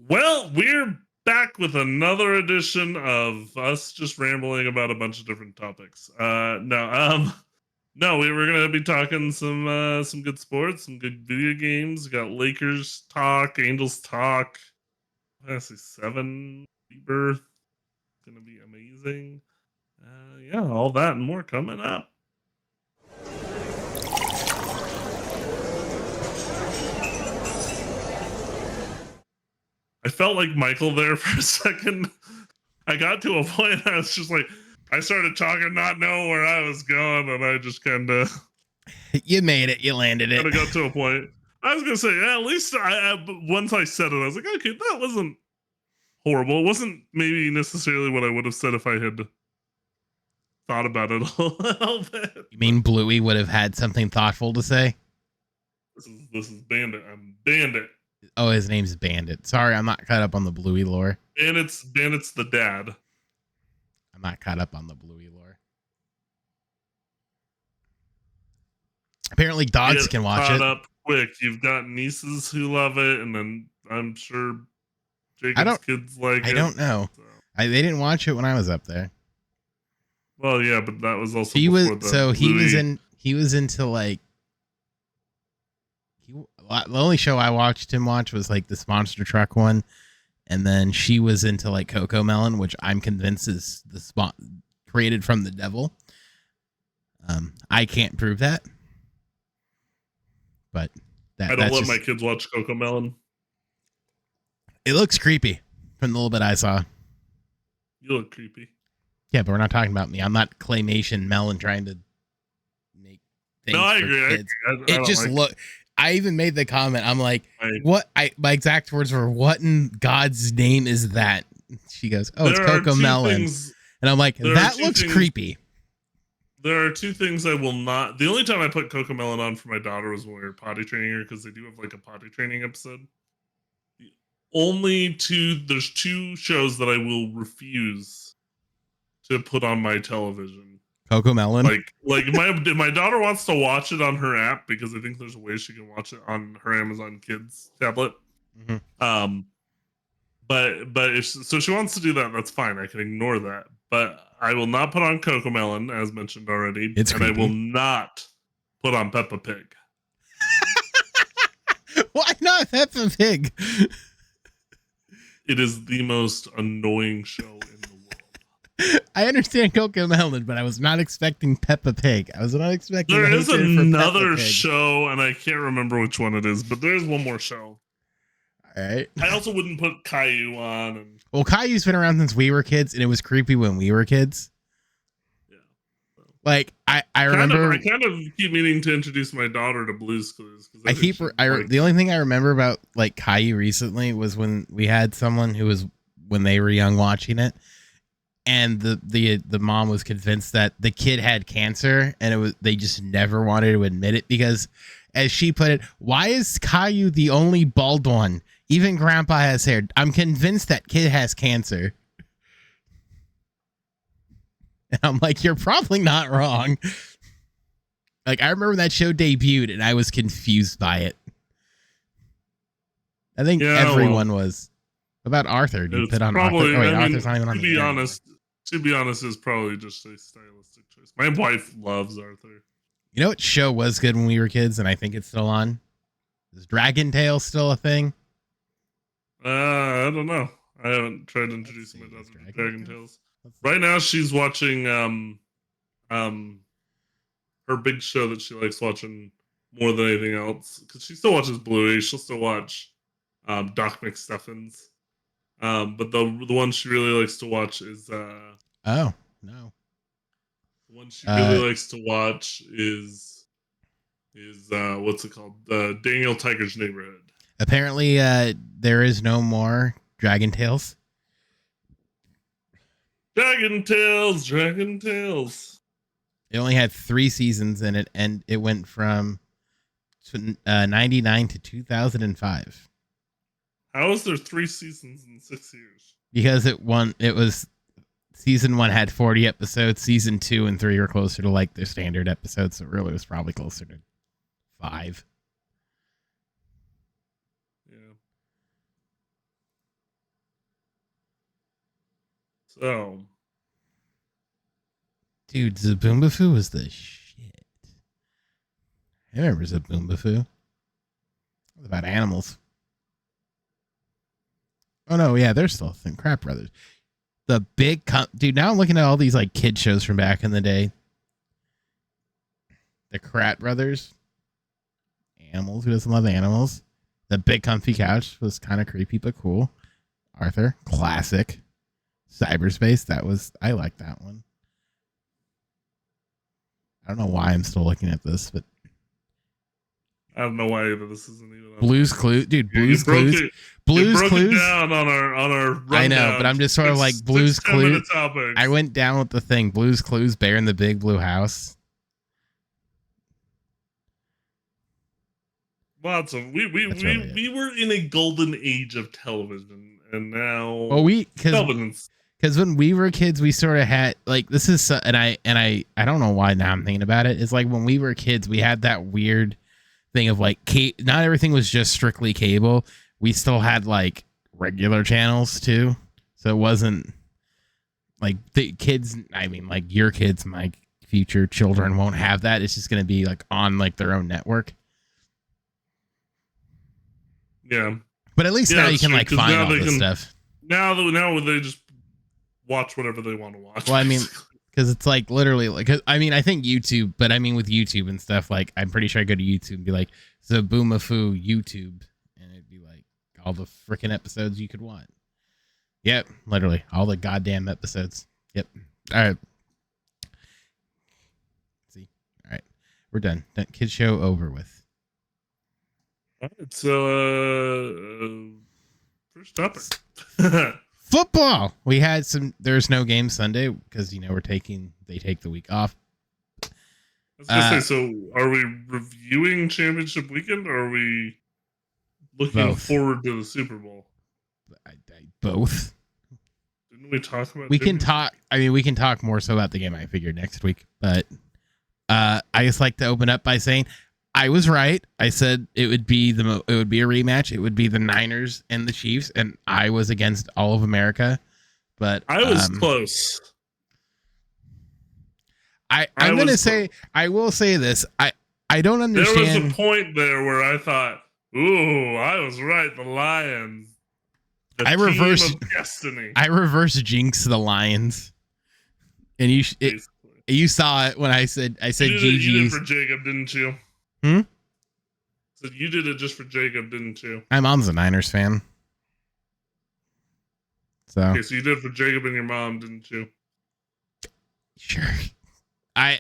Well, we're back with another edition of us just rambling about a bunch of different topics. No, we were gonna be talking some good sports, some good video games. We got Lakers talk, Angels talk. Fantasy 7 Rebirth. Gonna be amazing. Yeah, all that and more coming up. I felt like Michael there for a second. I got to a point I was just like, I started talking, not knowing where I was going, and I just kind of. You made it. You landed it. Kind of got to a point. I was gonna say, yeah, at least once I said it, I was like, okay, that wasn't horrible. It wasn't maybe necessarily what I would have said if I had thought about it a little bit. You mean Bluey would have had something thoughtful to say? This is Bandit. I'm Bandit. Oh, his name's Bandit. Sorry, I'm not caught up on the Bluey lore. Bandit's the dad. I'm not caught up on the Bluey lore. Apparently, dogs can watch it. Up quick. You've got nieces who love it, and then I'm sure Jacob's kids like it. I don't know. So. They didn't watch it when I was up there. Well, yeah, but that was also he was into like. The only show I watched him watch was like this monster truck one, and then she was into like Cocomelon, which I'm convinced is the spot created from the devil. I can't prove that, but I don't let my kids watch Cocomelon. It looks creepy from the little bit I saw. You look creepy. Yeah, but we're not talking about me. I'm not claymation melon trying to make things. No, I agree. It just look. I even made the comment. I'm like, what? My exact words were, "What in God's name is that?" She goes, "Oh, it's Cocomelon," and I'm like, "That looks creepy." There are two things I will not. The only time I put Cocomelon on for my daughter was when we were potty training her, because they do have like a potty training episode. There's two shows that I will refuse to put on my television. Cocomelon. Like my daughter wants to watch it on her app, because I think there's a way she can watch it on her Amazon Kids tablet. Mm-hmm. But if so she wants to do that, that's fine. I can ignore that. But I will not put on Cocomelon, as mentioned already, it's creepy. I will not put on Peppa Pig. Why not Peppa Pig? It is the most annoying show in the world. I understand Cocomelon, but I was not expecting Peppa Pig. I was not expecting. There is another show, and I can't remember which one it is, but there's one more show. All right. I also wouldn't put Caillou on. Well, Caillou's been around since we were kids, and it was creepy when we were kids. Yeah. Like I remember. I kind of keep meaning to introduce my daughter to Blue's Clues. The only thing I remember about like Caillou recently was when we had someone who was, when they were young, watching it. And the mom was convinced that the kid had cancer, and they just never wanted to admit it because, as she put it, why is Caillou the only bald one? Even Grandpa has hair. I'm convinced that kid has cancer. And I'm like, you're probably not wrong. Like, I remember that show debuted, and I was confused by it. I think everyone was. What about Arthur? Do you put on probably, Arthur? Oh, wait, Arthur's not even on the To be honest, it's probably just a stylistic choice. My wife loves Arthur. You know what show was good when we were kids, and I think it's still on? Is Dragon Tale still a thing? I don't know. I haven't tried introducing my daughter to Dragon Tales. Right now, she's watching her big show that she likes watching more than anything else, because she still watches Bluey. She'll still watch Doc McStuffins. But the one she really likes to watch is oh no. The one she really likes to watch is what's it called? Daniel Tiger's Neighborhood. Apparently, there is no more Dragon Tales. Dragon Tales. It only had 3 seasons in it, and it went from 99 to 2005. How is there 3 seasons in 6 years? Because it was season 1 had 40 episodes. Season 2 and 3 were closer to like their standard episodes. So it really was probably closer to 5. Yeah. So, Dude, Zaboomafoo was the shit. I remember Zaboomafoo. It was about animals. Oh no, yeah, they're still a thing. Crap Brothers. The big dude, now I'm looking at all these like kid shows from back in the day. The Krat Brothers. Animals. Who doesn't love animals? The Big Comfy Couch was kind of creepy but cool. Arthur. Classic. Cyberspace. I like that one. I don't know why I'm still looking at this, but I don't know why either. This isn't even Blues Clues, dude. Blues Clues. Blues Clues. Down on our rundown. I know, but I'm just sort of like Blues Clues. Topics. I went down with the thing. Blues Clues, Bear in the Big Blue House. Lots of we were in a golden age of television, and now because when we were kids, we sort of had like this is and I don't know why now I'm thinking about it. It's like when we were kids, we had that weird thing of like not everything was just strictly cable. We still had like regular channels too, so it wasn't like the kids. I mean, like your kids, my future children won't have that. It's just going to be like on like their own network. Yeah, but at least now you can like find all this stuff. Now they just watch whatever they want to watch. Well, I mean, because it's like literally like I mean, I think YouTube, but I mean with YouTube and stuff, like I'm pretty sure I go to YouTube and be like Zaboomafoo YouTube, and it'd be like all the freaking episodes you could want. Yep, literally all the goddamn episodes. Yep. All right. See, all right, we're done. Kids show over with. All right, so first topic. Football. We had there's no game Sunday because they take the week off. I was gonna say, so are we reviewing championship weekend or are we looking forward to the Super Bowl? Both. Didn't we talk about we can talk more so about the game I figured next week, but I just like to open up by saying I was right. I said it would be a rematch. It would be the Niners and the Chiefs, and I was against all of America. But I was close. I'm going to say, I will say this. I don't understand. There was a point there where I thought, ooh, I was right. The Lions. I reverse jinx the Lions. And you saw it when I said GG. You did it for Jacob, didn't you? So you did it just for Jacob, didn't you? My mom's a Niners fan. So okay, so you did it for Jacob and your mom, didn't you? Sure. I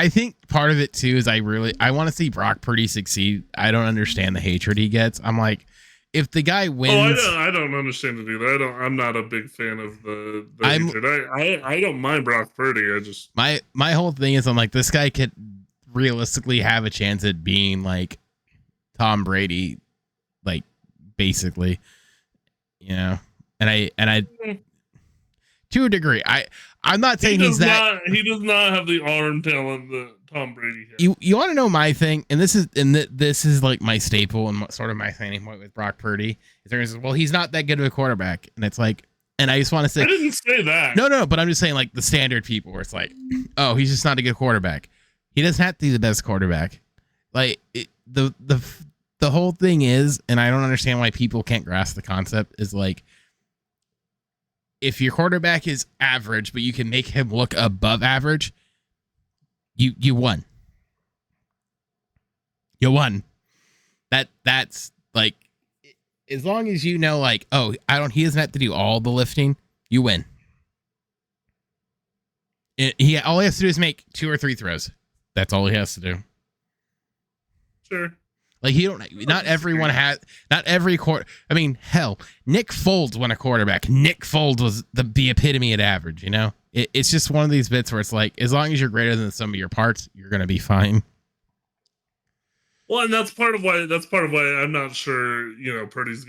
think part of it too is I want to see Brock Purdy succeed. I don't understand the hatred he gets. I'm like, if the guy wins, I don't understand it either. I'm not a big fan of the hatred. I don't mind Brock Purdy. I just my whole thing is I'm like, this guy could realistically have a chance at being like Tom Brady, like basically, and I to a degree, I'm not saying he does not have the arm talent that Tom Brady has. You want to know my thing, and this is like my staple and sort of my standing point with Brock Purdy. Well, he's not that good of a quarterback, and it's like, and I just want to say, I didn't say that. No, but I'm just saying like the standard people where it's like, oh, he's just not a good quarterback. He doesn't have to be the best quarterback. Like the whole thing is, and I don't understand why people can't grasp the concept, is like, if your quarterback is average, but you can make him look above average, you won. You won. That's like, as long as you know, like, oh, he doesn't have to do all the lifting, you win. All he has to do is make 2 or 3 throws. That's all he has to do. Sure. Like not every quarter. I mean, hell, Nick Foles won a quarterback. Nick Foles was the epitome of average. It's just one of these bits where it's like, as long as you're greater than the sum of your parts, you're gonna be fine. Well, and that's part of why I'm not sure. Purdy's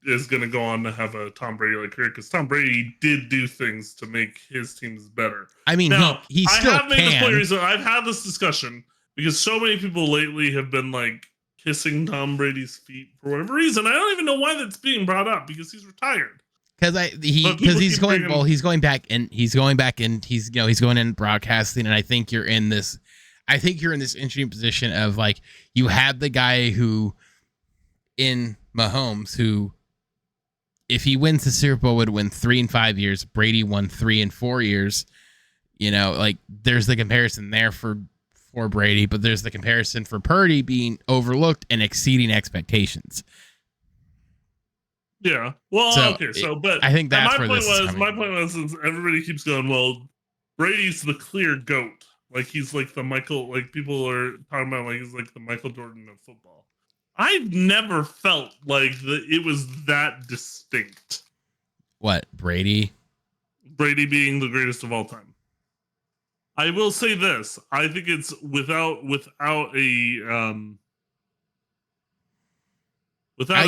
is gonna go on to have a Tom Brady like career, because Tom Brady did do things to make his teams better. I mean, now, he still I have made this point recently. I've had this discussion because so many people lately have been like kissing Tom Brady's feet for whatever reason. I don't even know why that's being brought up, because he's retired. But because people he's keep going bringing- well, he's going back and he's going in broadcasting, and I think you're in this interesting position of like you have the guy who in Mahomes who if he wins the Super Bowl would win 3 in 5 years. Brady won 3 in 4 years. You know, like there's the comparison there for Brady, but there's the comparison for Purdy being overlooked and exceeding expectations. Yeah. Well, So, okay. So, but I think that's my where point this is was. coming My from. point was, since everybody keeps going, well, Brady's the clear goat. Like he's like the Michael. Like people are talking about, like he's like the Michael Jordan of football. I've never felt like it was that distinct. What, Brady? Brady being the greatest of all time. I will say this: I think it's without a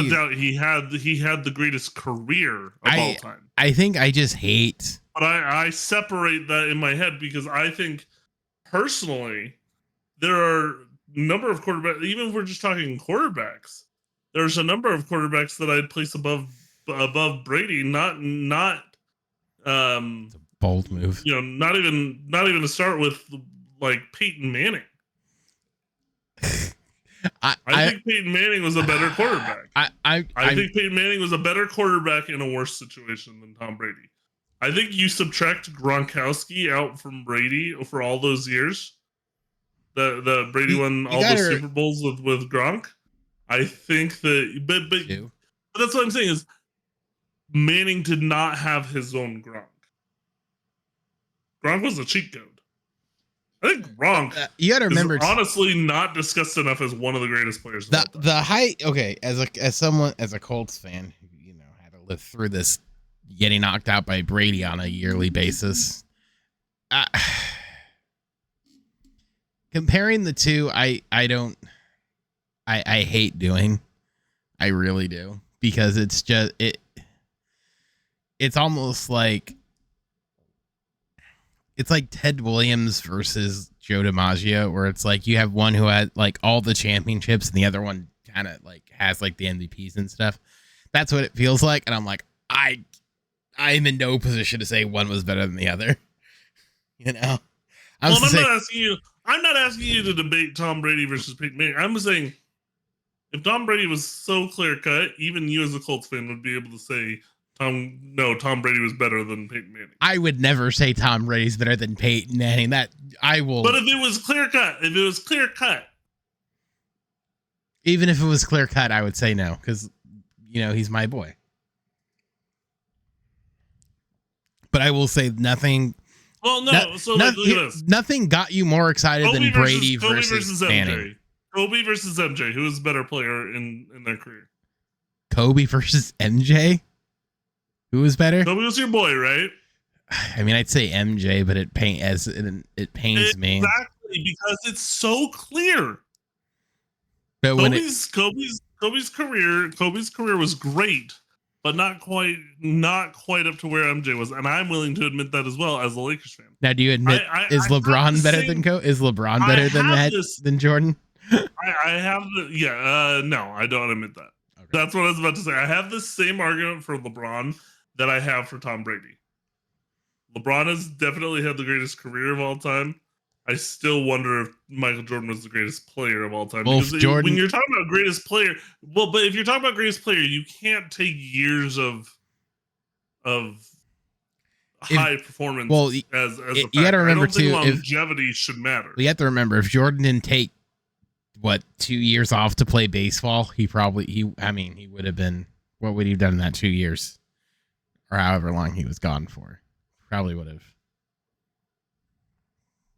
doubt, he had the greatest career of all time. I think I just hate. But I separate that in my head because I think personally there are a number of quarterbacks. Even if we're just talking quarterbacks, there's a number of quarterbacks that I'd place above Brady. Not It's a bold move. you know, not even to start with like Peyton Manning. I think Peyton Manning was a better quarterback. I think Peyton Manning was a better quarterback in a worse situation than Tom Brady. I think you subtract Gronkowski out from Brady for all those years. The Brady won all those Super Bowls with Gronk. I think that, but that's what I'm saying is Manning did not have his own Gronk. Gronk was a cheat code. I think Gronk you got to remember is honestly not discussed enough as one of the greatest players. The height. Okay, as a Colts fan who had to live through this, getting knocked out by Brady on a yearly basis. Comparing the two, I hate doing. I really do, because it's just it's almost like it's like Ted Williams versus Joe DiMaggio, where it's like you have one who had like all the championships and the other one kind of like has like the MVPs and stuff. That's what it feels like, and I'm like, I'm in no position to say one was better than the other. I'm not asking you to debate Tom Brady versus Peyton Manning. I'm saying if Tom Brady was so clear cut, even you as a Colts fan would be able to say Tom Brady was better than Peyton Manning. I would never say Tom Brady's better than Peyton Manning. That I will. But if it was clear cut, even if it was clear cut, I would say no, because he's my boy. But I will say nothing. Well, no. Look at this. Nothing got you more excited than Brady versus Manning. MJ. Kobe versus MJ. Who was a better player in their career? Kobe versus MJ. Who was better? Kobe was your boy, right? I mean, I'd say MJ, but it pains me. Exactly, because it's so clear. But Kobe's career was great, but not quite up to where MJ was, and I'm willing to admit that as well as a Lakers fan. Now, do you admit LeBron better than Kobe? Is LeBron better than Jordan? I have no, I don't admit that. Okay. That's what I was about to say. I have the same argument for LeBron that I have for Tom Brady. LeBron has definitely had the greatest career of all time. I still wonder if Michael Jordan was the greatest player of all time. Well, because when you're talking about greatest player, but if you're talking about greatest player, you can't take years of high performance. Well, as a you got to remember too, longevity should matter. You have to remember, if Jordan didn't take 2 years off to play baseball, he would have been. What would he have done in that 2 years, or however long he was gone for? Probably would have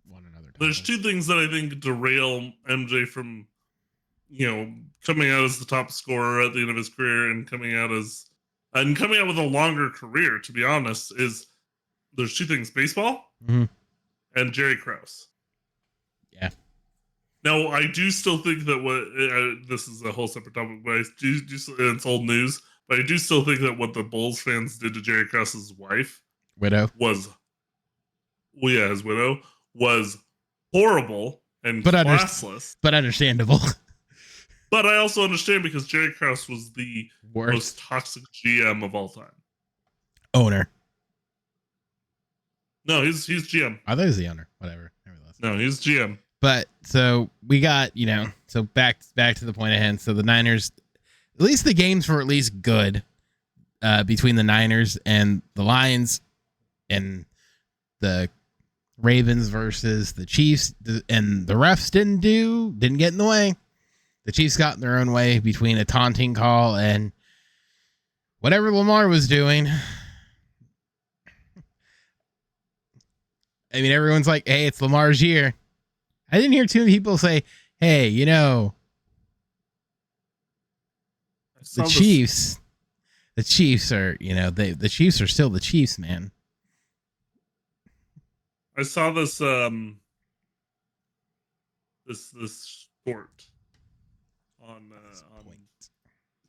won another time. There's two things that I think derail MJ from, coming out as the top scorer at the end of his career and coming out with a longer career. To be honest, is there's two things: baseball and Jerry Krause. Yeah. Now, I do still think that this is a whole separate topic, but it's old news. But I do still think that what the Bulls fans did to Jerry Krause's wife, his widow, was horrible and classless, but understandable. But I also understand because Jerry Krause was the most toxic GM of all time. Owner. No, he's GM. I thought he was the owner. Whatever. No, he's GM. But so we got, so back to the point at hand. So the Niners, at least the games were at least good between the Niners and the Lions, and the Ravens versus the Chiefs, and the refs didn't get in the way. The Chiefs got in their own way between a taunting call and whatever Lamar was doing. I mean, everyone's like, hey, it's Lamar's year. I didn't hear too many people say, hey, the Chiefs are, the Chiefs are still the Chiefs, man. I saw this this sport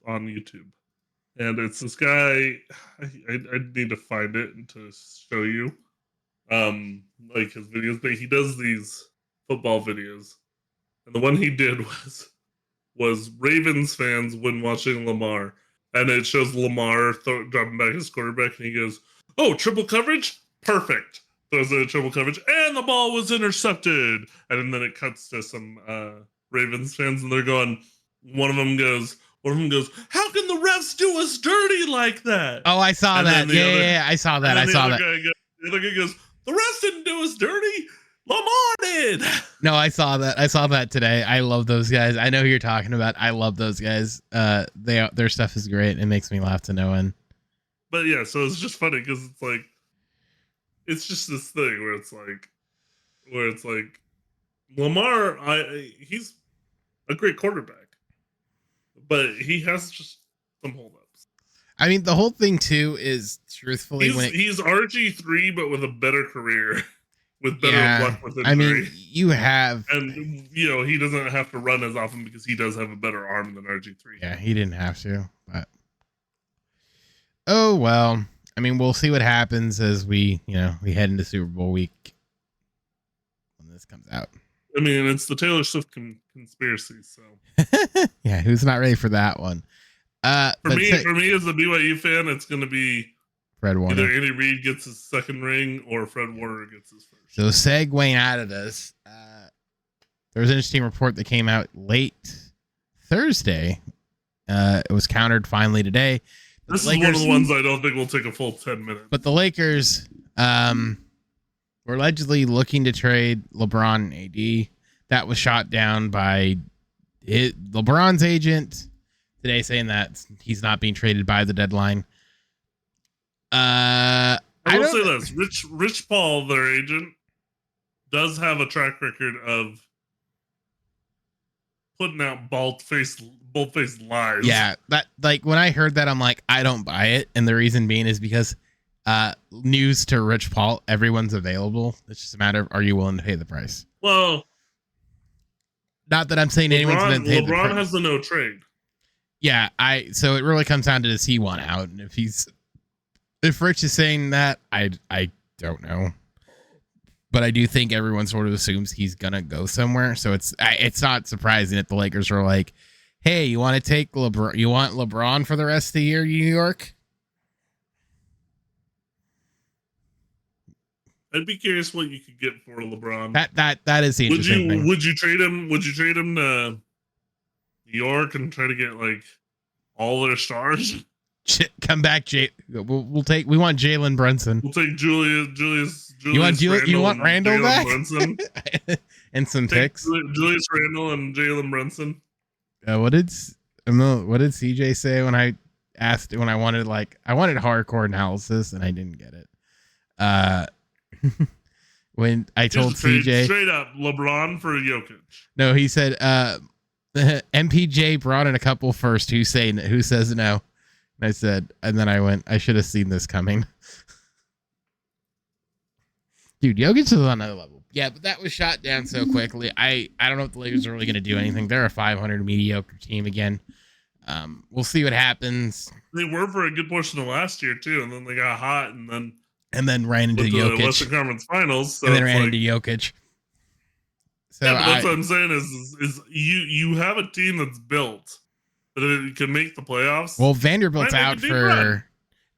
on YouTube, and it's this guy. I need to find it and to show you like his videos, but he does these football videos, and the one he did was Ravens fans when watching Lamar, and it shows Lamar dropping back his quarterback, and he goes, "Oh, triple coverage, perfect." Throws in a triple coverage, and the ball was intercepted. And then it cuts to some Ravens fans, and they're going. One of them goes, "How can the refs do us dirty like that?" Oh, I saw that. Yeah, I saw that. The other guy goes, "The refs didn't do us dirty. Lamar did." No, I saw that. I saw that today. I love those guys. I know who you're talking about. I love those guys. Their stuff is great. It makes me laugh to no end. But yeah, so it's just funny because it's just this thing where it's like Lamar, he's a great quarterback, but he has just some holdups. I mean, the whole thing too is truthfully he's RG3, but with a better career, with better luck with injury. I mean, and he doesn't have to run as often because he does have a better arm than RG3. Yeah, he didn't have to, but oh well. I mean, we'll see what happens as we head into Super Bowl week when this comes out. I mean, it's the Taylor Swift conspiracy, so yeah, who's not ready for that one? For me, as a BYU fan, it's going to be Fred Warner. Either Andy Reid gets his second ring or Fred Warner gets his first. So segueing out of this, there was an interesting report that came out late Thursday. It was countered finally today. This is one of the ones I don't think will take a full 10 minutes. But the Lakers were allegedly looking to trade LeBron and AD. That was shot down by LeBron's agent today, saying that he's not being traded by the deadline. I will say this: Rich Paul, their agent, does have a track record of putting out bold-faced lies. Yeah, that when I heard that, I'm like, I don't buy it, and the reason being is because news to Rich Paul, everyone's available. It's just a matter of, are you willing to pay the price? Well, not that I'm saying anyone's going to pay the price. LeBron has the no trade. Yeah, so it really comes down to, does he want out? And if Rich is saying that, I don't know. But I do think everyone sort of assumes he's gonna go somewhere, so it's not surprising that the Lakers are like, "Hey, you want to take LeBron? You want LeBron for the rest of the year, New York?" I'd be curious what you could get for LeBron. That is the interesting thing. Would you trade him? Would you trade him to New York and try to get like all their stars? Come back, Jay. We want Jalen Brunson. We'll take Julius. You want Randall back? Brunson. And some picks. Julius Randle and Jalen Brunson. What did CJ say when I asked, when I wanted hardcore analysis and I didn't get it? When I told CJ straight up LeBron for Jokic. No, he said MPJ brought in a couple first. Who says no? And I said, and then I went, I should have seen this coming. Dude, Jokic is on another level. Yeah, but that was shot down so quickly. I don't know if the Lakers are really going to do anything. They're a 500 mediocre team again. We'll see what happens. They were for a good portion of last year too, and then they got hot, and then ran into Jokic. The Western Conference Finals, so and then ran into Jokic. So yeah, that's what I'm saying is you have a team that's built that it can make the playoffs. Well, Vanderbilt's out for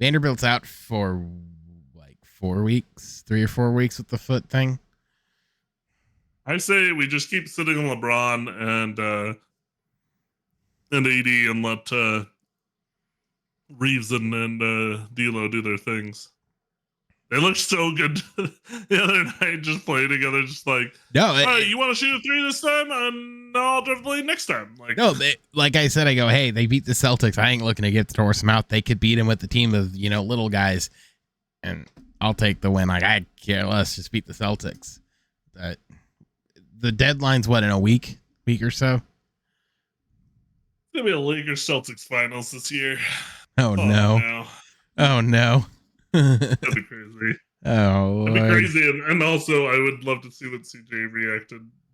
Vanderbilt's out for like 4 weeks, 3 or 4 weeks with the foot thing. I say we just keep sitting on LeBron and AD and let Reeves and D'Lo do their things. They look so good the other night, just playing together, just like, no, you want to shoot a 3 this time? No, I'll drive the lead next time. Like, no, like I said, I go, hey, they beat the Celtics. I ain't looking to get to horse them out. They could beat them with the team of little guys, and I'll take the win. Like, I care less. Just beat the Celtics. The deadline's what, in a week or so? It's gonna be a Lakers Celtics finals this year. Oh no! Oh no! That'd be crazy. Oh, that'd be crazy, and also I would love to see what CJ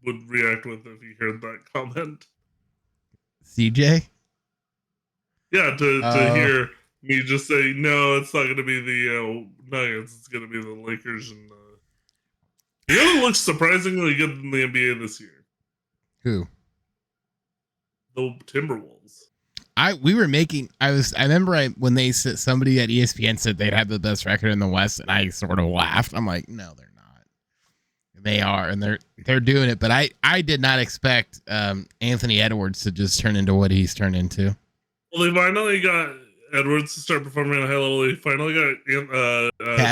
would react with if he heard that comment. CJ? Yeah, to hear me just say no, it's not going to be the Nuggets. It's going to be the Lakers, and the other looks surprisingly good in the NBA this year. Who? The Timberwolves. I remember when they said, somebody at ESPN said they'd have the best record in the West, and I sort of laughed. I'm like, no, they're not. They are, and they're doing it. But I did not expect Anthony Edwards to just turn into what he's turned into. Well, they finally got Edwards to start performing at a high level. They finally got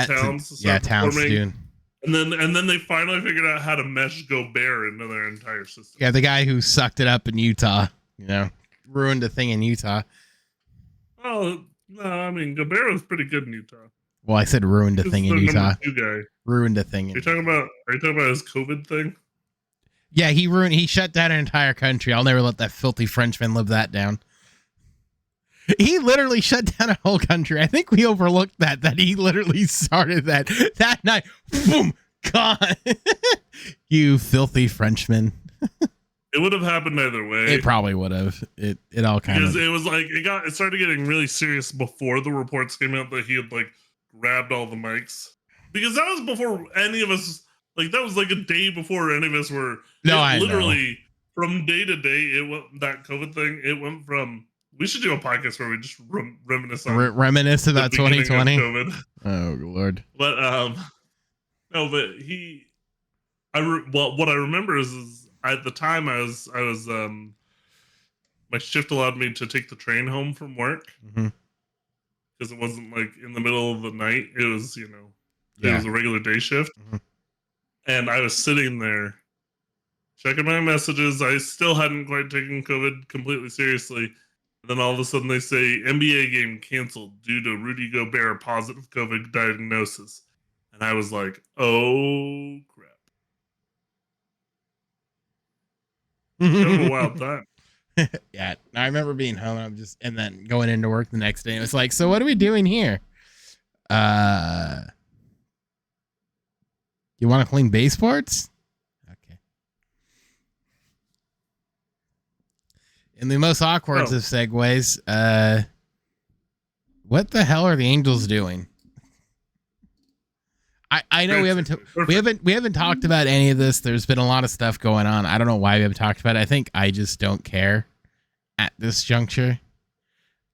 Towns to start performing. And then they finally figured out how to mesh Gobert into their entire system. Yeah, the guy who sucked it up in Utah, ruined a thing in Utah. Oh, no, I mean, Gobert was pretty good in Utah. Well, I said ruined a thing in Utah. Guy. Ruined a thing. Are you talking about his COVID thing? Yeah, he shut down an entire country. I'll never let that filthy Frenchman live that down. He literally shut down a whole country. I think we overlooked that he literally started that night. Boom, God. You filthy Frenchman. It would have happened either way. It probably would have. It all kind of, because it was like it started getting really serious before the reports came out that he had like grabbed all the mics, because that was before any of us, like, that was like a day before any of us were. No, I literally know. From day to day, it went, that COVID thing. It went from, we should do a podcast where we just reminisce on reminisce about 2020. COVID. Oh Lord. But no, but what I remember is at the time I was my shift allowed me to take the train home from work, because it wasn't like in the middle of the night. It was, it was a regular day shift. And I was sitting there checking my messages. I still hadn't quite taken COVID completely seriously. And then all of a sudden they say NBA game canceled due to Rudy Gobert positive COVID diagnosis. And I was like, oh crap. Kind of a wild time. Yeah, I remember being home and then going into work the next day. And it was like, so what are we doing here? You want to clean baseboards? Okay. In the most awkward of segues, what the hell are the Angels doing? I know we haven't talked about any of this. There's been a lot of stuff going on. I don't know why we haven't talked about it. I think I just don't care at this juncture.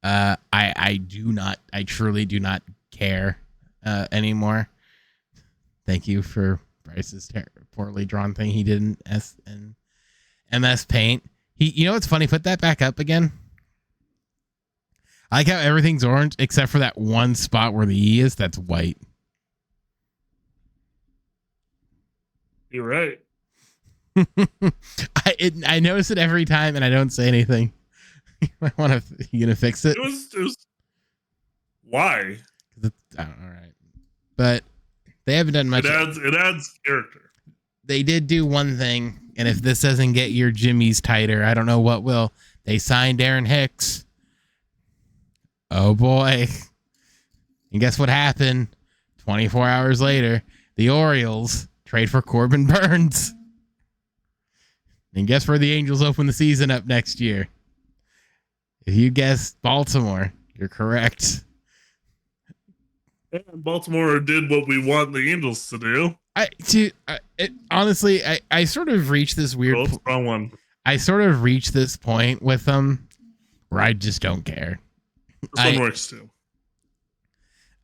I truly do not care anymore. Thank you for Bryce's poorly drawn thing he did in MS Paint. What's funny? Put that back up again. I like how everything's orange except for that one spot where the E is. That's white. You're right. I notice it every time, and I don't say anything. You gonna fix it? It was. Why? All right, but they haven't done much. It adds character. They did do one thing, and if this doesn't get your jimmies tighter, I don't know what will. They signed Aaron Hicks. Oh boy! And guess what happened? 24 hours later, the Orioles trade for Corbin Burns. And guess where the Angels open the season up next year? If you guessed Baltimore, you're correct. And Baltimore did what we want the Angels to do. Honestly, I sort of reached this weird... wrong one. I sort of reached this point with them where I just don't care. This one works too.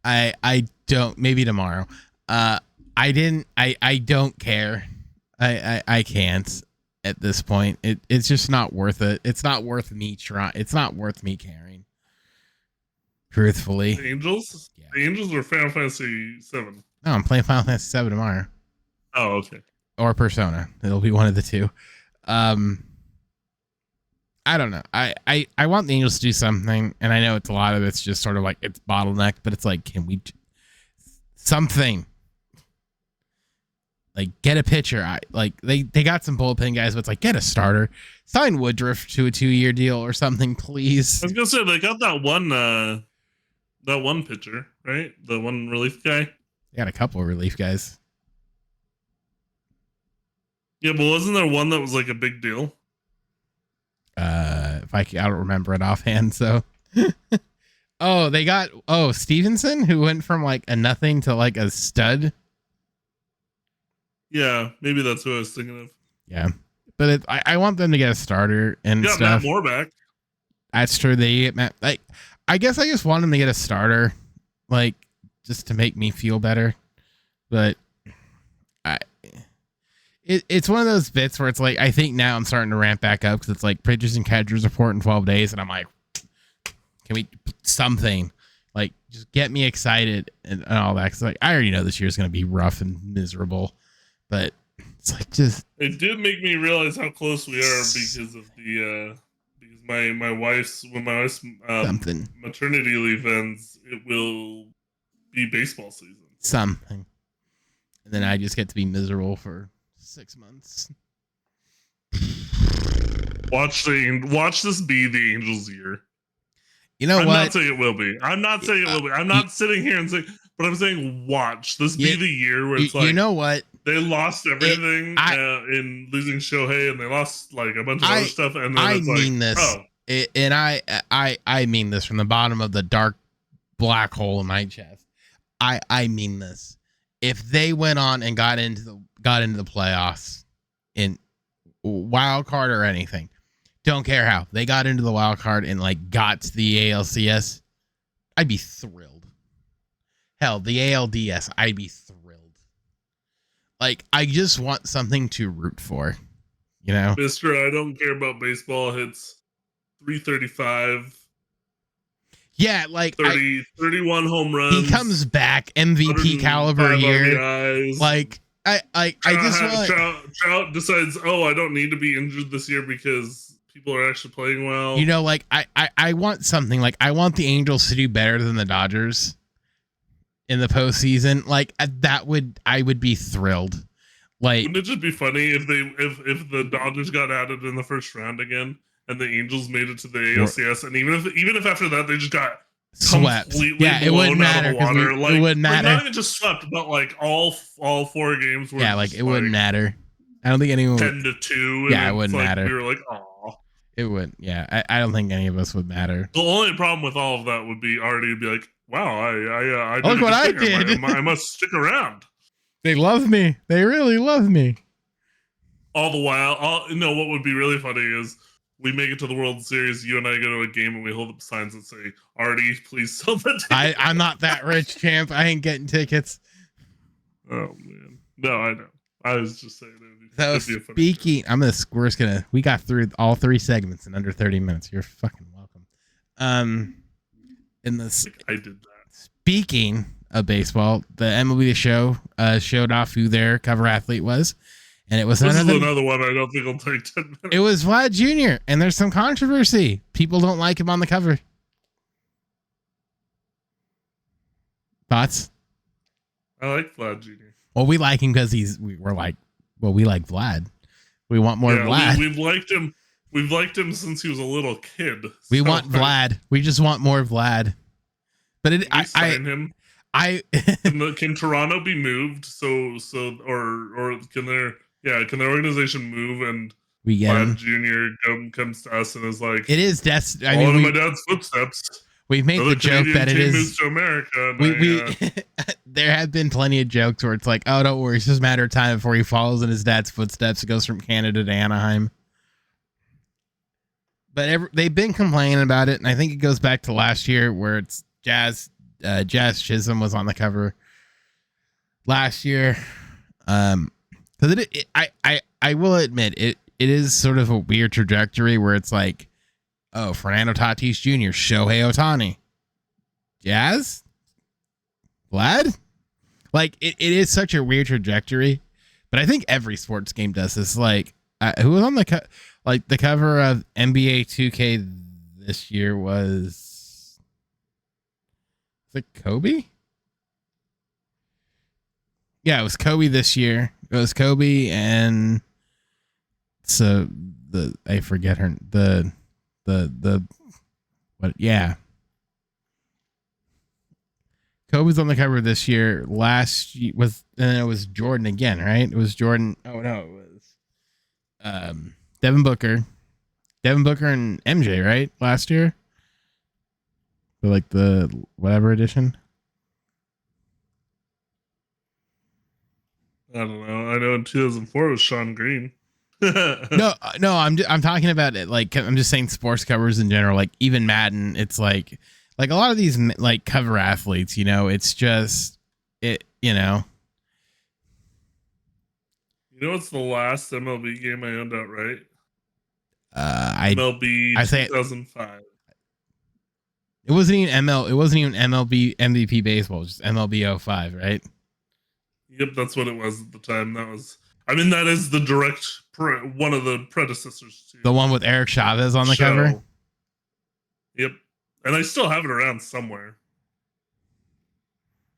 I don't. Maybe tomorrow. I don't care. I can't at this point. It's just not worth it. It's not worth me trying. It's not worth me caring. Truthfully, The Angels. Yeah. The Angels or Final Fantasy 7. No, I'm playing Final Fantasy 7 tomorrow. Oh, okay. Or Persona. It'll be one of the two. I don't know. I want the Angels to do something, and I know it's a lot of it's just sort of like it's bottlenecked, but it's like, can we something? Like, get a pitcher. They got some bullpen guys, but it's like, get a starter. Sign Woodruff to a 2-year deal or something, please. I was gonna say they got that one pitcher, right? The one relief guy. They got a couple of relief guys. Yeah, but wasn't there one that was like a big deal? If I don't remember it offhand, so. Oh, they got Stevenson, who went from like a nothing to like a stud. Yeah, maybe that's what I was thinking of. Yeah, but I want them to get a starter and got stuff. Matt Moore back. That's true. They get Matt. I guess I just want them to get a starter, like just to make me feel better. But it's one of those bits where it's like I think now I'm starting to ramp back up because it's like pitchers and catchers report in 12 days, and I'm like, can we something like just get me excited and all that? Because like I already know this year's going to be rough and miserable. But it's like just it did make me realize how close we are because of the because my wife's something maternity leave ends, it will be baseball season. Something. And then I just get to be miserable for 6 months. Watch this be the Angels' year. You know I'm what? not saying it will be. I'm not saying it will be. I'm not sitting here and saying, but I'm saying watch this be the year where it's like, you know what? They lost everything in losing Shohei, and they lost like a bunch of other stuff. And then I mean this, and I mean this from the bottom of the dark black hole in my chest. I mean this. If they went on and got into the playoffs in wild card or anything, don't care how they got into the wild card and like got to the ALCS, I'd be thrilled. Hell, the ALDS, I'd be thrilled. Like, I just want something to root for, you know? Mister, I don't care about baseball hits 335. Yeah, like 31 home runs. He comes back MVP caliber year. RBIs. Like, I just want Trout decides, I don't need to be injured this year because people are actually playing well. You know, like I want something like I want the Angels to do better than the Dodgers in the postseason. Like I would be thrilled. Like, wouldn't it just be funny if the Dodgers got added in the first round again and the Angels made it to the ALCS, and even if after that they just got swept, yeah, it wouldn't matter. It wouldn't matter. Not even just swept, but like all 4 games were it wouldn't matter. I don't think anyone 10-2. Yeah, it wouldn't matter. We were like, aw. It would. Yeah, I don't think any of us would matter. The only problem with all of that would be Artie would be like, wow, I look what I did. I must stick around. They love me. They really love me. All the while, what would be really funny is we make it to the World Series, you and I go to a game and we hold up signs that say, Artie, please sell the tickets. I'm not that rich, champ. I ain't getting tickets. Oh, man. No, I know. I was just saying. So speaking, we got through all 3 segments in under 30 minutes. You're fucking welcome. In this, I did that. Speaking of baseball, the MLB The Show showed off who their cover athlete was, and it was another one. I don't think it'll take 10 minutes. It was Vlad Jr. and there's some controversy. People don't like him on the cover. Thoughts? I like Vlad Jr. Well, we like him because we like Vlad. We want more Vlad. We've liked him. We've liked him since he was a little kid. We want Vlad. We just want more Vlad. But can Toronto be moved? Or can their organization move and we get Vlad Jr. comes to us and is like, it is following in my dad's footsteps. We've made the joke that it is moves to America. There have been plenty of jokes where it's like, oh, don't worry, it's just a matter of time before he follows in his dad's footsteps. It goes from Canada to Anaheim. But they've been complaining about it, and I think it goes back to last year where it's Jazz Jazz Chisholm was on the cover last year. Because I will admit it is sort of a weird trajectory where it's like, oh, Fernando Tatis Jr., Shohei Ohtani, Jazz, Vlad. Like it is such a weird trajectory, but I think every sports game does this. Like who was on the the cover of NBA 2K this year was it Kobe? Yeah, it was Kobe this year. It was Kobe and so I forget her the what yeah. Kobe's on the cover this year. Last year it was Jordan again, right? It was Jordan. Oh no, it was Devin Booker and MJ, right? Last year, for like the whatever edition. I don't know. I know in 2004 it was Sean Green. No, I'm talking about it. Like I'm just saying sports covers in general. Like even Madden, it's like a lot of these like cover athletes. You know, it's just it. You know. You know what's the last MLB game I owned outright? MLB 2005. It wasn't even MLB MVP baseball. It was just MLB 05, right? Yep, that's what it was at the time. That is the direct one of the predecessors to the one with Eric Chavez on the cover. Yep, and I still have it around somewhere.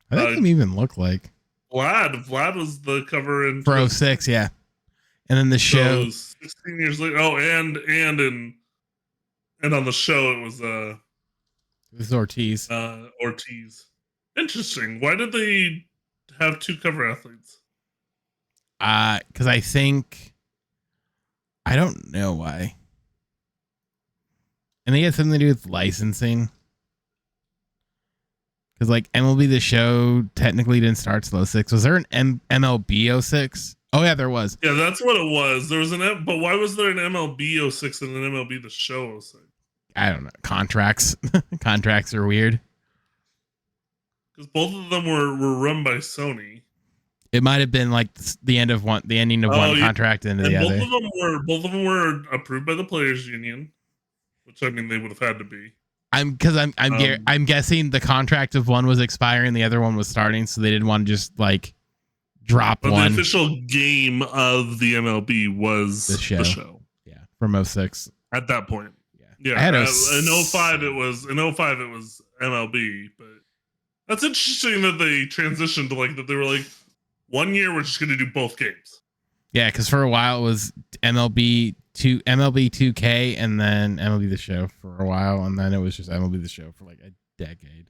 I think it even looked like Vlad was the cover in for 06, yeah. And then the show 16 years later. Oh, and on the show it was Ortiz. Ortiz. Interesting. Why did they have two cover athletes? Because I don't know why. And they had something to do with licensing. Because like MLB The Show technically didn't start till 06. Was there an MLB 06? Oh yeah, there was. Yeah, that's what it was. There was but why was there an MLB 06 and an MLB The Show 06? I don't know. Contracts. Contracts are weird. Because both of them were run by Sony. It might have been like the ending of one contract into the other. Both of them were approved by the Players Union, which I mean they would have had to be. I'm guessing the contract of one was expiring, the other one was starting, so they didn't want to just like drop one. The official game of the MLB was the show. Yeah, from 06. At that point. Yeah. I had in 05 it was MLB, but that's interesting that they transitioned to like that they were like 1 year we're just going to do both games. Yeah, because for a while it was MLB 2K and then MLB The Show for a while, and then it was just MLB The Show for like a decade.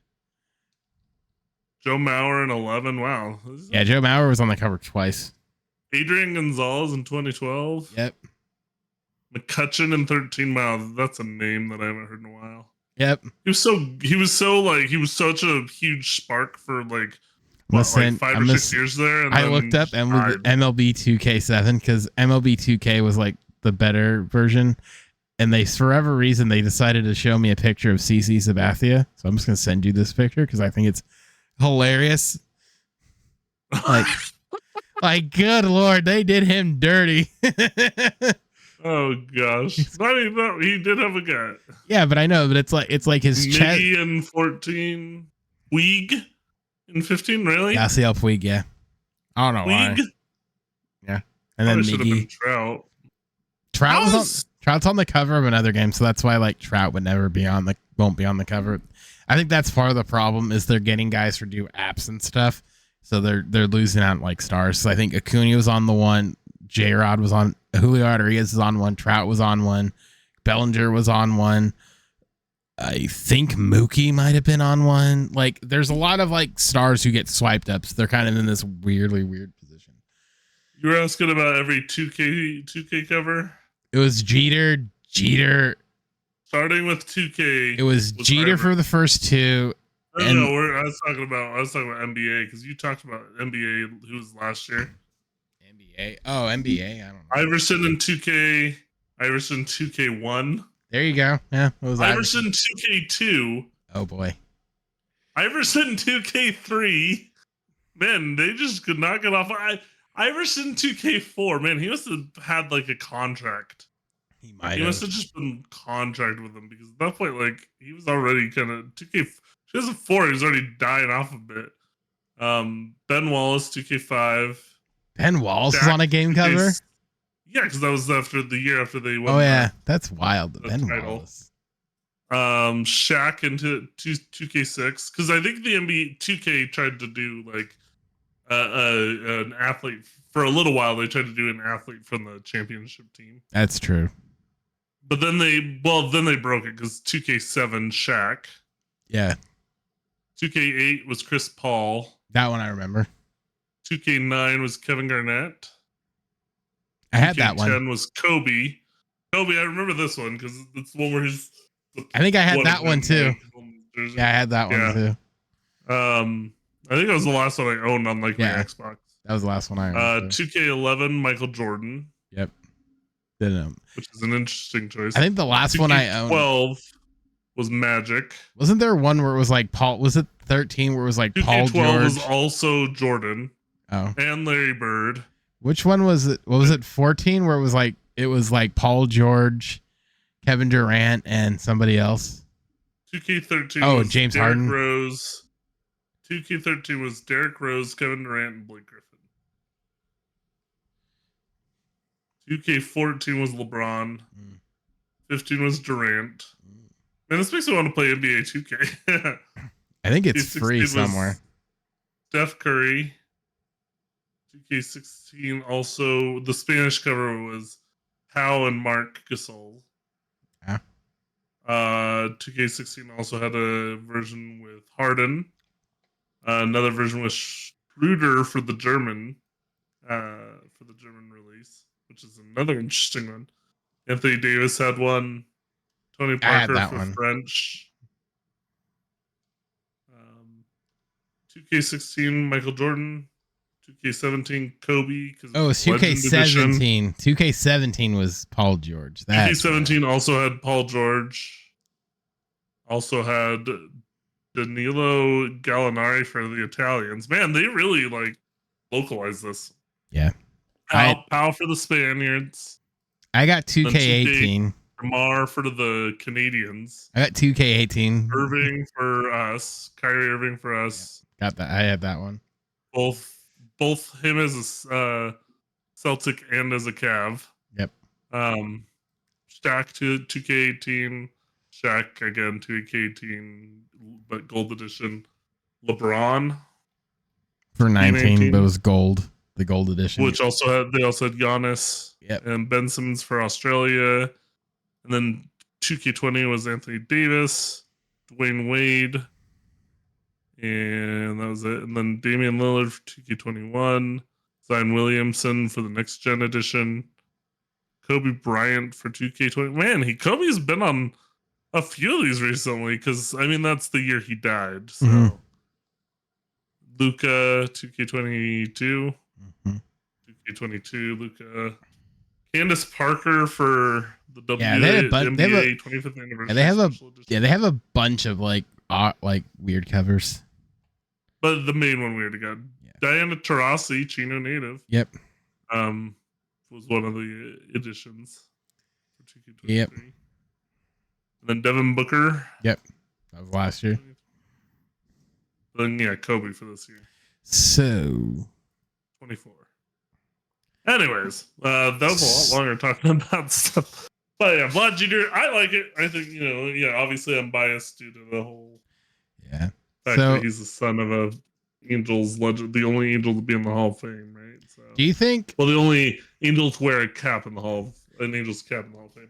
Joe Mauer in 11. Wow. Yeah, Joe Mauer was on the cover twice. Adrian Gonzalez in 2012. Yep. McCutcheon in 13. Wow, that's a name that I haven't heard in a while. Yep. He was such a huge spark for like 5 or 6 years there. And I looked up MLB 2K7 because MLB 2K was like the better version, and for whatever reason they decided to show me a picture of CC Sabathia. So I'm just gonna send you this picture because I think it's hilarious. Like good lord, they did him dirty. Oh gosh, he did have a gut. Yeah, but I know, but it's like his chest in 14, Puig in 15, really? Yeah, CL Puig, yeah. I don't know Puig? why. Yeah, and then should have been Trout. Trout's on the cover of another game, so that's why like Trout won't be on the cover. I think that's part of the problem is they're getting guys to do apps and stuff, so they're losing out like stars. So I think Acuna was on the one, J-Rod was on, Julio Rodriguez is on one, Trout was on one, Bellinger was on one. I think Mookie might have been on one. Like, there's a lot of like stars who get swiped up, so they're kind of in this weirdly weird position. You were asking about every 2K cover? It was Jeter. Starting with 2K. It was Jeter for the first two. I was talking about NBA because you talked about NBA. Who was last year? NBA. Oh, NBA. I don't know. Iverson in 2K. Iverson 2K1. There you go. Yeah. What was Iverson 2K2. Oh boy. Iverson 2K3. Man, they just could not get off. Iverson 2K4. Man, he must have had like a contract. He might He have. must have just been contracted with them because at that point, like he was already kind of 2K. 2004, he was already dying off a bit. Ben Wallace 2K5. Ben Wallace is on a game cover. Yeah, because that was after the year after they won. Oh yeah, that's wild. The Ben title. Wallace. Shaq into 2K6 because I think the NBA 2K tried to do like an athlete for a little while. They tried to do an athlete from the championship team. That's true. But then they broke it because 2K7 Shaq. Yeah. 2K8 was Chris Paul. That one I remember. 2K9 was Kevin Garnett. I had that one. 2K10 was Kobe. Kobe, I remember this one because it's the one where he's. I think I had that one too. Yeah, I had that one too. I think that was the last one I owned on like my Xbox. That was the last one I owned. 2K11 Michael Jordan. Yep. Didn't. Which is an interesting choice. I think the last one I owned 12 was Magic. Wasn't there one where it was like Paul? Was it 13 where it was like Paul George? 2K12 was also Jordan. Oh. And Larry Bird. Which one was it? What was it? 14 where it was like Paul George, Kevin Durant, and somebody else. 2K13. Oh, was James Derrick Harden. Rose. 2K13 was Derrick Rose, Kevin Durant, and Blake Griffin. 2K14 was LeBron. 15 was Durant. Man, this makes me want to play NBA 2K. I think it's free somewhere. Steph Curry. 2K16 also, the Spanish cover was Pau and Mark Gasol. Yeah. 2K16 also had a version with Harden. Another version with Schroeder for the German release, which is another interesting one. Anthony Davis had one. Tony Parker for one. French. 2K16 Michael Jordan. 2K17 Kobe. Oh, 2K17. 2K17 was Paul George. 2K17 also had Paul George. Also had Danilo Gallinari for the Italians. Man, they really like localized this. Yeah. Pau for the Spaniards. I got 2K18. Mar for the Canadians. I got 2K18. Irving for us. Kyrie Irving for us. Yeah, got that. I had that one. Both him as a Celtic and as a Cav. Yep. Shaq to 2K18. Shaq again 2K18, but gold edition. LeBron for 19, but it was gold. The gold edition, which they also had Giannis. Yep. And Ben Simmons for Australia. And then 2K20 was Anthony Davis, Dwayne Wade, and that was it. And then Damian Lillard for 2K21, Zion Williamson for the next gen edition, Kobe Bryant for 2K20. Man, Kobe's been on a few of these recently because I mean that's the year he died. So Luka 2K22, 2K22 Luka. Candace Parker for the NBA 25th anniversary. They have a bunch of like weird covers. But the main one we already got. Yeah. Diana Taurasi, Chino native. Yep. Was one of the editions for 2K23. Yep. And then Devin Booker. Yep. That was last year. Then Kobe for this year. So 24. Anyways, that was a lot longer talking about stuff. But yeah, Vlad Jr., I like it. I think, obviously I'm biased due to the whole fact that he's the son of a Angels legend, the only Angel to be in the Hall of Fame, right? So, do you think? Well, the only Angel to wear a cap in the an Angels cap in the Hall of Fame.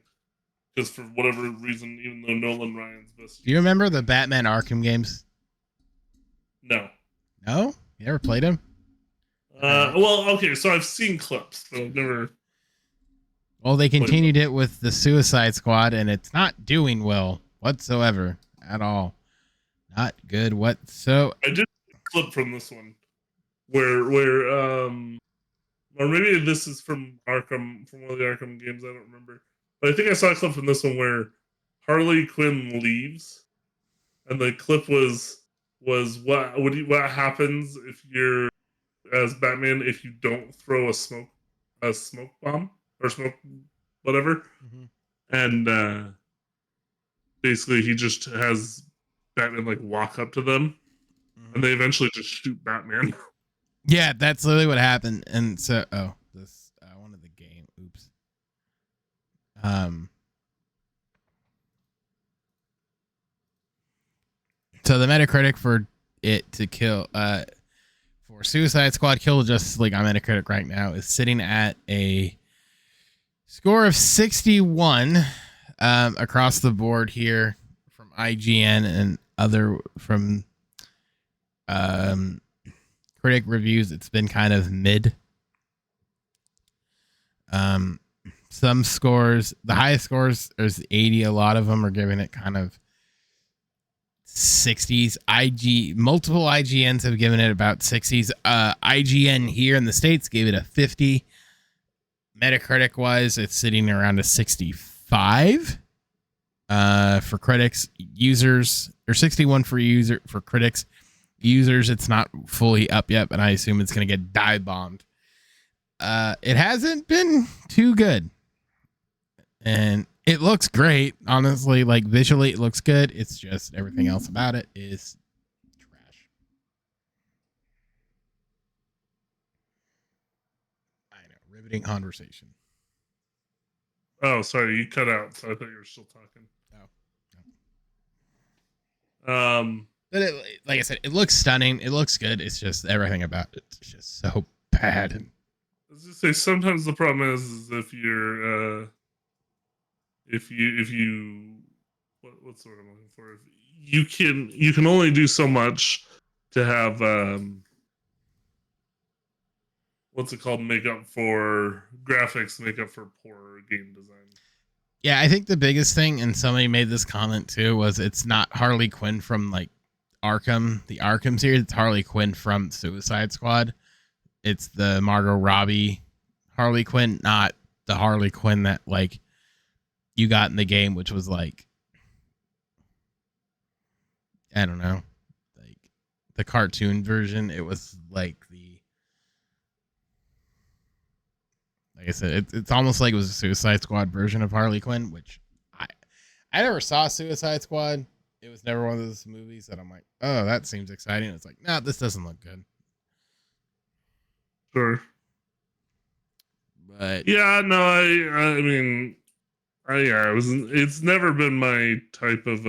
Because for whatever reason, even though Nolan Ryan's best. Do you remember the Batman Arkham games? No. No? You ever played them? Well, okay, so I've seen clips, but I've never. Well, they continued it with the Suicide Squad, and it's not doing well whatsoever at all. Not good whatsoever. I did see a clip from this one, where or maybe this is from Arkham, from one of the Arkham games. I don't remember, but I think I saw a clip from this one where Harley Quinn leaves, and the clip was was what happens if you're as Batman if you don't throw a smoke bomb or smoke whatever, and basically he just has Batman like walk up to them, and they eventually just shoot Batman. Yeah, that's literally what happened. And so, this I wanted the game. Oops. So the Metacritic for it to kill, for Suicide Squad Kill the Justice League on Metacritic right now is sitting at a score of 61 across the board here from IGN and other from critic reviews. It's been kind of mid. Some scores, the highest scores is 80. A lot of them are giving it kind of 60s. Multiple IGNs have given it about 60s. IGN here in the States gave it a 50. Metacritic wise, it's sitting around a 65 for critics. Users, or 61 for critics. Users, it's not fully up yet, but I assume it's going to get dive bombed. It hasn't been too good, and it looks great. Honestly, like visually, it looks good. It's just everything else about it is trash. I know, riveting conversation. Oh, sorry, you cut out, so I thought you were still talking. No. But like I said, it looks stunning. It looks good. It's just everything about it. It's just so bad. I was just say sometimes the problem is if you're if you what's the word I'm looking for? You can only do so much to have what's it called? Make up for graphics, make up for poor game design. Yeah, I think the biggest thing, and somebody made this comment too, was it's not Harley Quinn from like Arkham, the Arkham series. It's Harley Quinn from Suicide Squad. It's the Margot Robbie Harley Quinn, not the Harley Quinn that like you got in the game, which was like, I don't know, like the cartoon version. It was like like I said, it's almost like it was a Suicide Squad version of Harley Quinn, which I never saw Suicide Squad. It was never one of those movies that I'm like, oh, that seems exciting. It's like, no, this doesn't look good. Sure. But yeah, no, I mean, it's never been my type of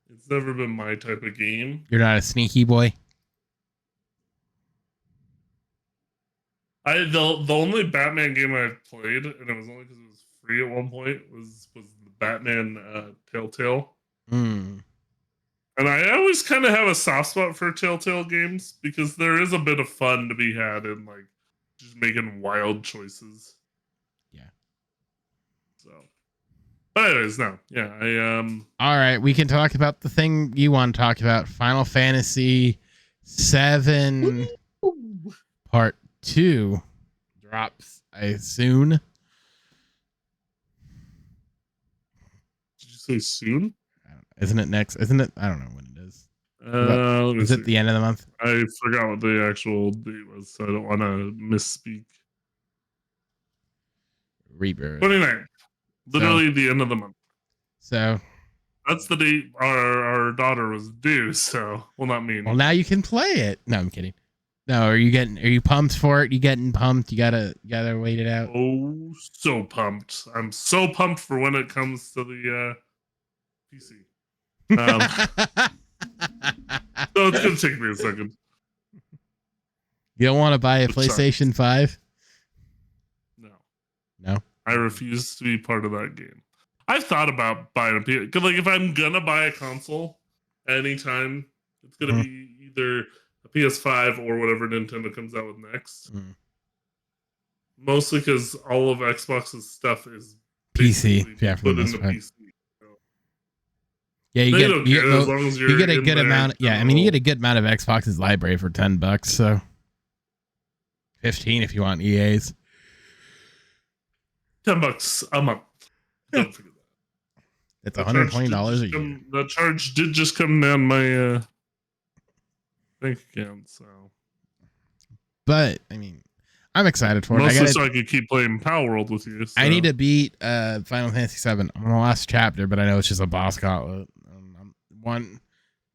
it's never been my type of game. You're not a sneaky boy. The only Batman game I've played, and it was only because it was free at one point, was the Batman Telltale. Mm. And I always kind of have a soft spot for Telltale games because there is a bit of fun to be had in like just making wild choices. Yeah. So, but anyways, no, yeah, All right, we can talk about the thing you want to talk about. Final Fantasy VII Part 2 drops soon. Did you say soon? Isn't it next? Isn't it? I don't know when it is. Is it the end of the month? I forgot what the actual date was, so I don't want to misspeak. Rebirth. 29th. Literally the end of the month. So that's the date our daughter was due, so well, not me. Well, now you can play it. No, I'm kidding. No, are you pumped for it? You getting pumped? You gotta wait it out. Oh, so pumped. I'm so pumped for when it comes to the PC. So it's gonna take me a second. You don't want to buy a PlayStation 5? No. I refuse to be part of that game. I've thought about buying a PS. Cause like if I'm gonna buy a console anytime, it's gonna be either a PS5 or whatever Nintendo comes out with next. Mostly because all of Xbox's stuff is PC. Yeah, for the most part. PC. Yeah, you get a good amount. Yeah, I mean, you get a good amount of Xbox's library for $10. So 15 if you want EA's. $10 a month. Don't forget It's $120 a year. The charge did just come down my bank account, so. But I mean, I'm excited for it. Mostly so I could keep playing Power World with you. So. I need to beat Final Fantasy VII. I'm on the last chapter, but I know it's just a boss gauntlet.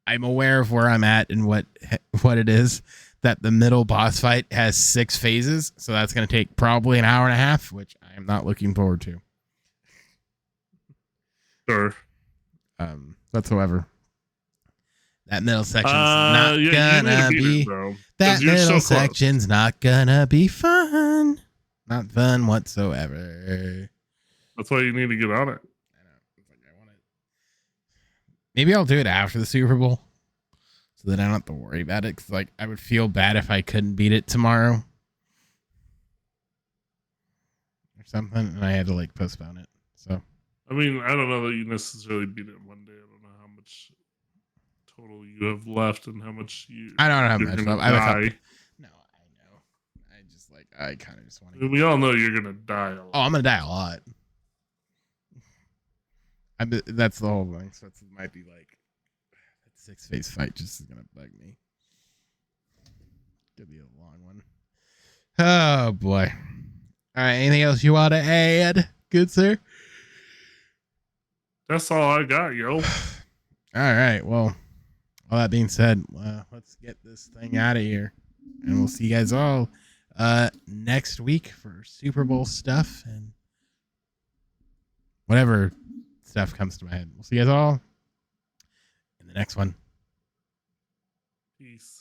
I'm aware of where I'm at and what it is. That the middle boss fight has 6 phases, so that's going to take probably an hour and a half, which I am not looking forward to. Sure. Whatsoever. That middle section's not gonna be. That middle section's not gonna be fun. Not fun whatsoever. That's why you need to get on it. I want it. Maybe I'll do it after the Super Bowl, so that I don't have to worry about it. Because I would feel bad if I couldn't beat it tomorrow or something, and I had to postpone it. So. I mean, I don't know that you necessarily beat it in one day. I don't know how much total you have left and how much you. I don't know how much left. No, I know. I kind of just want to. We all know you're gonna die a lot. Oh, I'm gonna die a lot. That's the whole thing. So it might be that 6-phase fight just is gonna bug me. Could be a long one. Oh boy. All right. Anything else you want to add, good sir? That's all I got, yo. All right. Well, all that being said, let's get this thing out of here. And we'll see you guys all next week for Super Bowl stuff and whatever stuff comes to my head. We'll see you guys all in the next one. Peace.